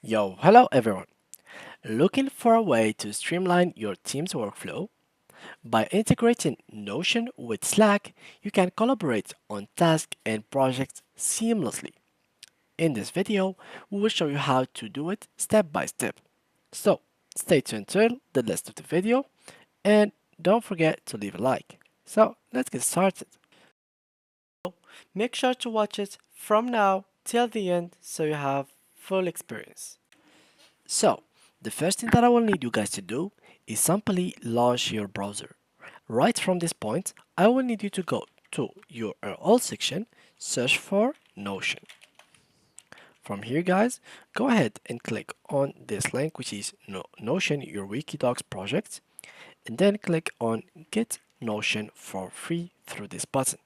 Yo, hello everyone. Looking for a way to streamline your team's workflow? By integrating Notion with Slack, you can collaborate on tasks and projects seamlessly. In this video, we will show you how to do it step by step. So, stay tuned till the rest of the video and don't forget to leave a like. So, let's get started. Make sure to watch it from now till the end so you have full experience. So, the first thing that I will need you guys to do is simply launch your browser. Right from this point, I will need you to go to your all section, search for Notion. From here, guys, go ahead and click on this link, which is Notion, your Wikidocs project, and then click on Get Notion for free through this button.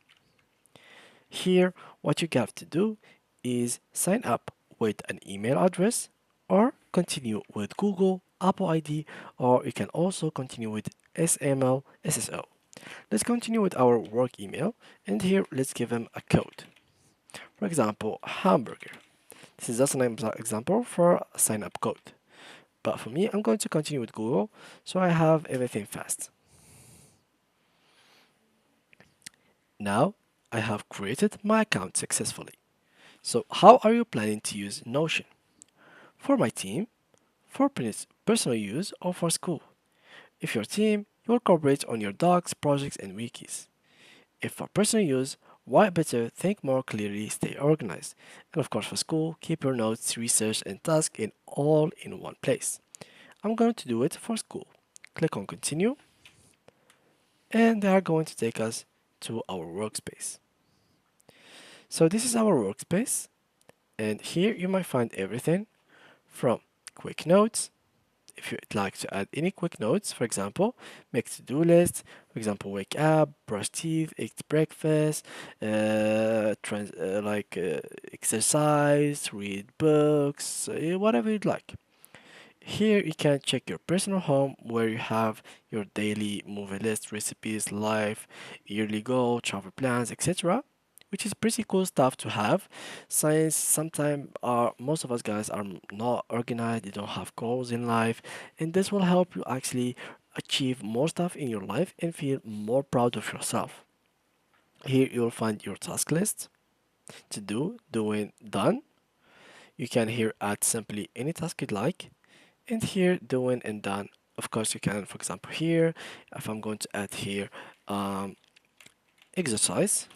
Here, what you have to do is sign up with an email address or continue with Google, Apple ID, or you can also continue with SML, SSO. Let's continue with our work email, and here let's give them a code. For example, hamburger. This is just an example for a sign up code. But for me, I'm going to continue with Google, so I have everything fast. Now, I have created my account successfully. So how are you planning to use Notion? For my team, for personal use, or for school? If your team, you will collaborate on your docs, projects, and wikis. If for personal use, why better think more clearly, stay organized. And of course for school, keep your notes, research, and tasks in all in one place. I'm going to do it for school. Click on continue, and they are going to take us to our workspace. So this is our workspace, and here you might find everything from quick notes. If you'd like to add any quick notes, for example, make to-do list, for example, wake up, brush teeth, eat breakfast, exercise, read books, whatever you'd like. Here you can check your personal home where you have your daily movie list, recipes, life, yearly goal, travel plans, etc. Which is pretty cool stuff to have. Since sometimes most of us guys are not organized, they don't have goals in life, and this will help you actually achieve more stuff in your life and feel more proud of yourself. Here you'll find your task list to do, doing, done. You can here add simply any task you'd like, and here doing and done. Of course you can, for example, here if I'm going to add here um, exercise,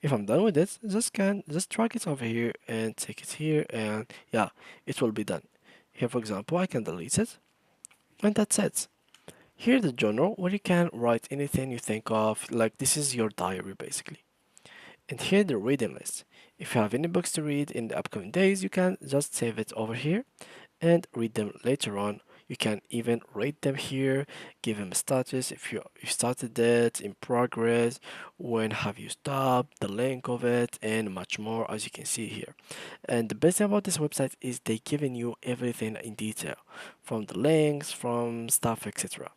if I'm done with it, just drag it over here and take it here, and yeah, it will be done. Here for example I can delete it, and that's it. Here the journal where you can write anything you think of, like this is your diary basically. And here the reading list. If you have any books to read in the upcoming days, you can just save it over here and read them later on. You can even rate them here, give them a status if you started it, in progress, when have you stopped, the link of it, and much more as you can see here. And the best thing about this website is they giving you everything in detail, from the links, from stuff, etc.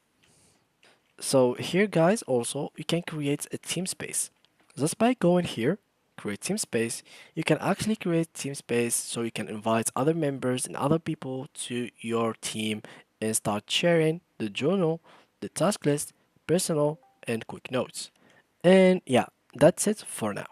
So here guys also you can create a team space. Just by going here, create team space, you can actually create team space so you can invite other members and other people to your team and start sharing the journal, the task list, personal, and quick notes. And yeah, that's it for now.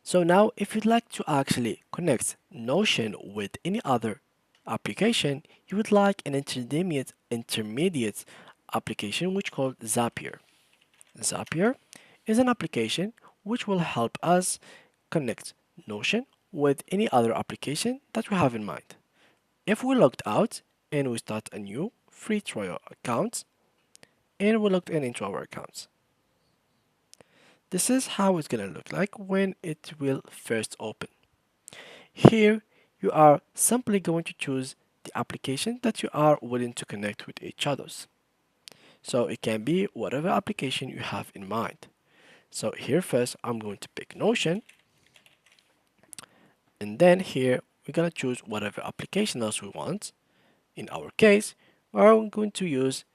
So now if you'd like to actually connect Notion with any other application, you would like an intermediate application which called Zapier. Zapier is an application which will help us connect Notion with any other application that we have in mind. If we logged out and we start a new free trial account and we logged in into our accounts, this is how it's gonna look like when it will first open. Here you are simply going to choose the application that you are willing to connect with each others. So it can be whatever application you have in mind. So here first I'm going to pick Notion, and then here we're gonna choose whatever application else we want. In our case, we're going to use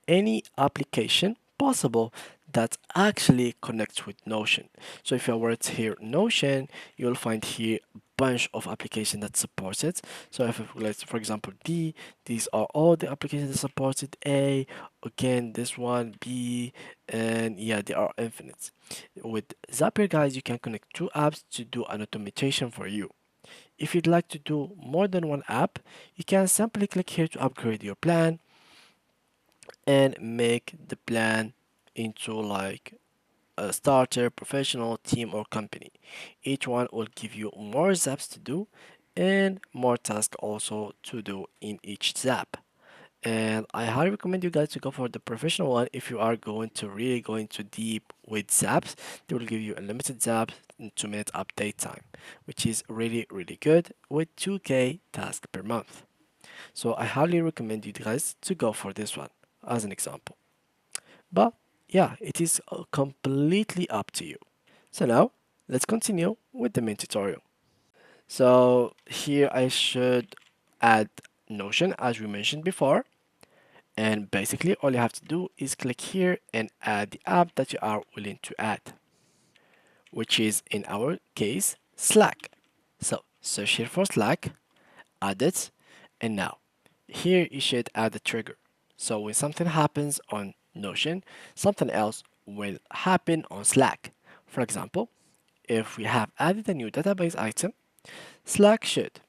any application possible that actually connects with Notion. So if I were to here Notion, you'll find here bunch of applications that supports it. So if let's for example D, these are all the applications that support it. A, again this one, B, and yeah, they are infinite. With Zapier, guys, you can connect two apps to do an automation for you. If you'd like to do more than one app, you can simply click here to upgrade your plan and make the plan into like a starter, professional, team, or company. Each one will give you more zaps to do and more tasks also to do in each zap. And I highly recommend you guys to go for the professional one if you are going to really go into deep with zaps. They will give you unlimited zaps and 2 minute update time, which is really, really good with 2K tasks per month. So I highly recommend you guys to go for this one as an example. But yeah, it is completely up to you. So now let's continue with the main tutorial. So here I should add Notion as we mentioned before. And basically all you have to do is click here and add the app that you are willing to add, which is in our case Slack. So search here for Slack, add it, and now here you should add a trigger. So when something happens on Notion, something else will happen on Slack. For example, if we have added a new database item, Slack should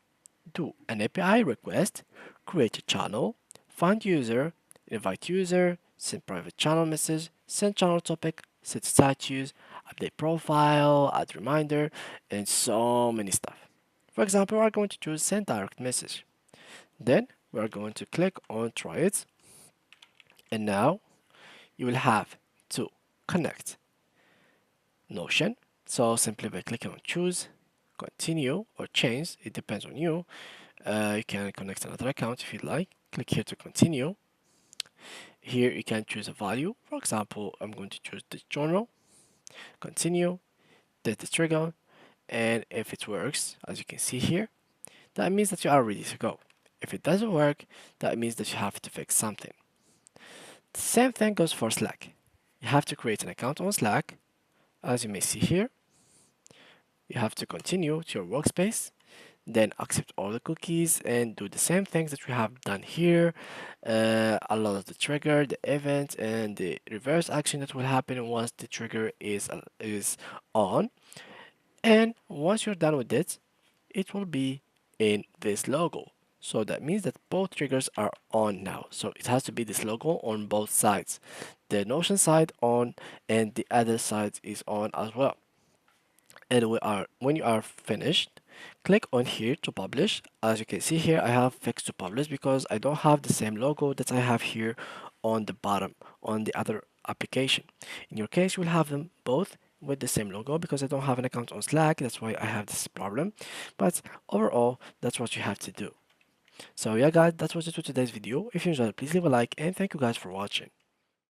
do an API request, create a channel, find user, invite user, send private channel message, send channel topic, set status, update profile, add reminder, and so many stuff. For example, we are going to choose send direct message. Then we are going to click on try it, and now you will have to connect Notion. So simply by clicking on choose, continue or change, it depends on you. You can connect another account if you'd like. Click here to continue. Here you can choose a value. For example, I'm going to choose the journal, continue, set the trigger, and if it works, as you can see here, that means that you are ready to go. If it doesn't work, that means that you have to fix something. The same thing goes for Slack. You have to create an account on Slack. As you may see here, you have to continue to your workspace, then accept all the cookies and do the same things that we have done here. Allow the trigger, the event, and the reverse action that will happen once the trigger is on. And once you're done with it will be in this logo. So that means that both triggers are on now. So it has to be this logo on both sides. The Notion side on and the other side is on as well. And when you are finished, click on here to publish. As you can see here, I have fixed to publish because I don't have the same logo that I have here on the bottom on the other application. In your case, you will have them both with the same logo because I don't have an account on Slack. That's why I have this problem. But overall, that's what you have to do. So yeah, guys, that was it for today's video. If you enjoyed it, please leave a like and thank you guys for watching.